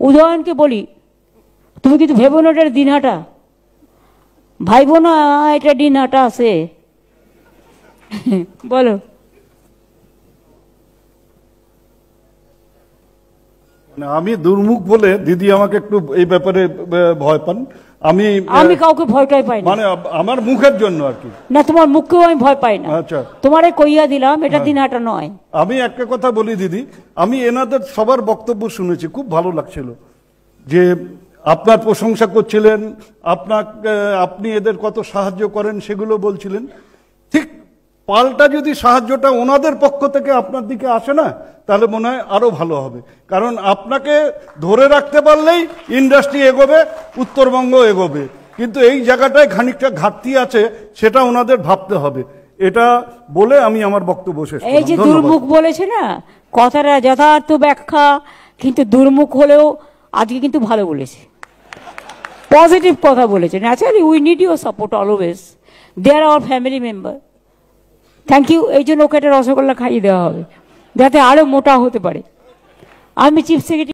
উদয়নকে বলি, তুমি কিন্তু ভেবো না এটা দিনহাটা, ভাইবো না এটা দিনহাটা আছে। বলো। আমি দুর্মুখ বলে দিদি আমাকে একটু এই ব্যাপারে ভয় পান। আমি কাউকে ভয়টাই পাই না, মানে আমার মুখের জন্য আর কি না, তোমার মুখকেও আমি ভয় পাই না। আচ্ছা, তোমারে কইয়া দিলাম এটা দিনহাটা নয়। আমি একটা কথা বলি দিদি, আমি এনাদের সবার বক্তব্য শুনেছি, খুব ভালো লাগছিল যে আপনার প্রশংসা করছিলেন, আপনি এদের কত সাহায্য করেন সেগুলো বলছিলেন। ঠিক পাল্টা যদি সাহায্যটা ওনাদের পক্ষ থেকে আপনার দিকে আসে না, তাহলে মনে হয় আরো ভালো হবে। কারণ আপনাকে ধরে রাখতে পারলেই ইন্ডাস্ট্রি এগোবে, উত্তরবঙ্গ এগোবে। কিন্তু এই জায়গাটায় খানিকটা ঘাটতি আছে, সেটা ওনাদের ভাবতে হবে। এটা বলে আমি আমার বক্তব্য শেষ করলাম। এই যে দুর্মুখ বলেছে না, কথাটা যথার্থ ব্যাখ্যা, কিন্তু দুর্মুখ হলেও আজকে কিন্তু ভালো বলেছে, পজিটিভ কথা বলেছে। Naturally we need your support always, they are our family member. Thank you. এই জন্য ওকে একটা রসগোল্লা খাইয়ে দেওয়া হবে যাতে আরো মোটা হতে পারে। আমি চিফ সেক্রেটারি